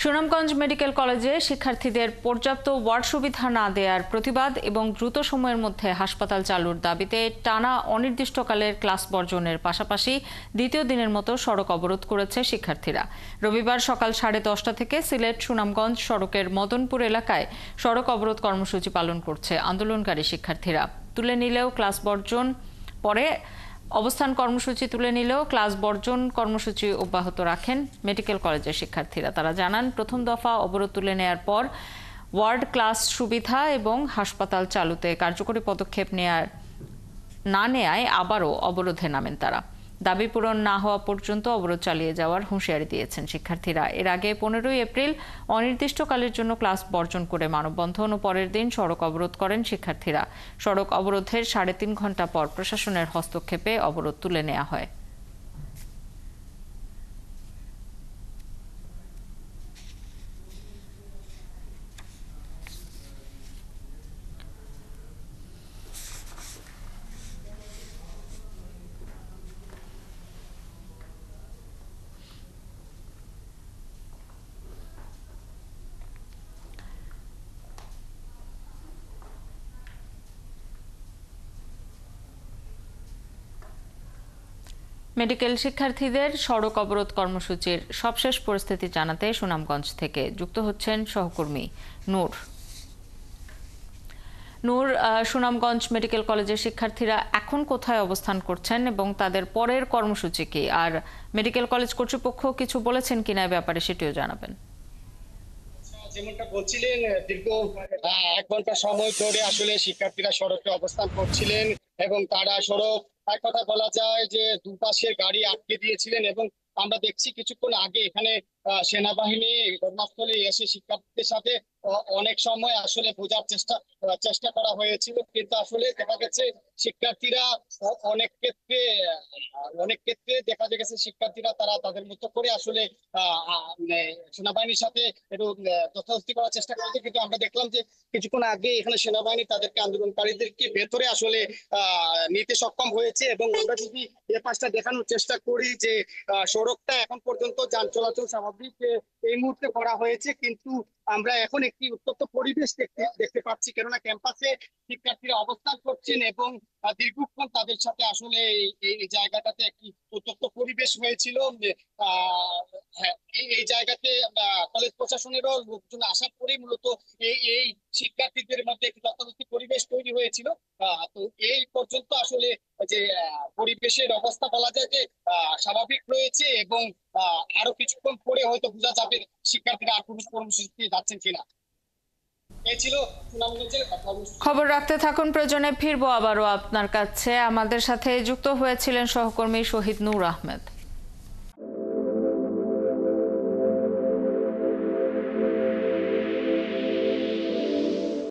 Sunamganj medical কলেজে শিক্ষার্থীদের পর্যাপ্ত ওয়ার্ড সুবিধা না দেওয়ার প্রতিবাদ এবং দ্রুত সময়ের মধ্যে হাসপাতাল চালুর দাবিতে টানা অনির্দিষ্টকালের ক্লাস বর্জনের পাশাপাশি দ্বিতীয় দিনের মতো সড়ক অবরোধ করেছে শিক্ষার্থীরা। রবিবার সকাল 10:30 থেকে সিলেট সুনামগঞ্জ সড়কের মদনপুর এলাকায় সড়ক অবরোধ কর্মসূচি পালন করছে আন্দোলনকারী শিক্ষার্থীরা। অবস্থান কর্মসূচি তুলে নিলেও ক্লাস বর্জন কর্মসূচি অব্যাহত রাখেন মেডিকেল কলেজের শিক্ষার্থীরা। তারা জানান, প্রথম দফা অবরোধ তুলে নেয়ার পর ওয়ার্ড ক্লাস সুবিধা এবং হাসপাতাল চালুতে কার্যকরী পদক্ষেপ না নেয়ায় আবারও অবরোধে নামেন তারা। দাবি পূরণ না হওয়া পর্যন্ত অবরোধ চালিয়ে যাওয়ার হুঁশিয়ারি দিয়েছেন শিক্ষার্থীরা। এর আগে 15 এপ্রিল অনির্দিষ্টকালের জন্য ক্লাস বর্জন করে মানববন্ধন ও পরের দিন সড়ক অবরোধ করেন শিক্ষার্থীরা। সড়ক অবরোধের 3.5 ঘণ্টা পর প্রশাসনের হস্তক্ষেপে অবরোধ তুলে নেওয়া হয়। মেডিকেল শিক্ষার্থীদের সড়ক অবরোধ কর্মসূচির সবশেষ পরিস্থিতি জানাতে সুনামগঞ্জ থেকে যুক্ত হচ্ছেন সহকর্মী নূর। সুনামগঞ্জ মেডিকেল কলেজের শিক্ষার্থীরা এখন কোথায় অবস্থান করছেন এবং তাদের পরের কর্মসূচি কি, আর মেডিকেল কলেজ কর্তৃপক্ষ কিছু বলেছেন কিনা এ ব্যাপারে সেটিও জানাবেন। যেমনটা বলছিলেন, দীর্ঘ 1 ঘন্টা সময় ধরে আসলে শিক্ষার্থীরা সড়কে অবস্থান করছিলেন এবং তারা সড়ক এক কথা বলা যায় যে দুপাশের গাড়ি আটকে দিয়েছিলেন। এবং আমরা দেখছি কিছুক্ষণ আগে এখানে সেনাবাহিনী ঘটনাস্থলে এসে শিক্ষার্থীদের সাথে অনেক সময় আসলে বোঝার চেষ্টা করা হয়েছিল, কিন্তু আসলে দেখা গেছে শিক্ষার্থীরা অনেক ক্ষেত্রে দেখা গেছে শিক্ষার্থীরা তারা তাদের মতো করে আসলে সেনাবাহিনীর সাথে একটু তথাস্থিতি করার চেষ্টা করেছে। কিন্তু আমরা দেখলাম যে কিছুক্ষণ আগে এখানে সেনাবাহিনী তাদেরকে আন্দোলনকারীদেরকে ভেতরে আসলে নিতে সক্ষম হয়েছে। এবং আমরা যদি এ পাশটা দেখানোর চেষ্টা করি যে সড়কটা এখন পর্যন্ত যান চলাচল স্বাভাবিক এই মুহূর্তে করা হয়েছে, কিন্তু আমরা এখন একটি উত্তপ্ত পরিবেশ দেখতে পাচ্ছি, কেননা ক্যাম্পাসে শিক্ষার্থীরা অবস্থান করছেন এবং দীর্ঘক্ষণ তাদের সাথে আসলে এই জায়গাটাতে একটি উত্তপ্ত পরিবেশ হয়েছিল। এই জায়গাতে কলেজ প্রশাসনেরও লোকজন আসার পরেই মূলত এই শিক্ষার্থীদের মধ্যে একটি তথাকথিত পরিবেশ তৈরি হয়েছিল। তো এই পর্যন্ত আসলে যে পরিবেশের অবস্থা বলা যায় যে স্বাভাবিক রয়েছে এবং আরো কিছুক্ষণ পরে হয়তো বোঝা যাবে শিক্ষার্থীরা আর কোনো কর্মসূচিতে যাচ্ছেন কিনা। এই ছিল সুনামগঞ্জের খবর রাখতে থাকুন, প্রয়োজনে ফিরবো আবারও আপনার কাছে। আমাদের সাথে যুক্ত হয়েছিলেন সহকর্মী শহীদ নূর আহমেদ।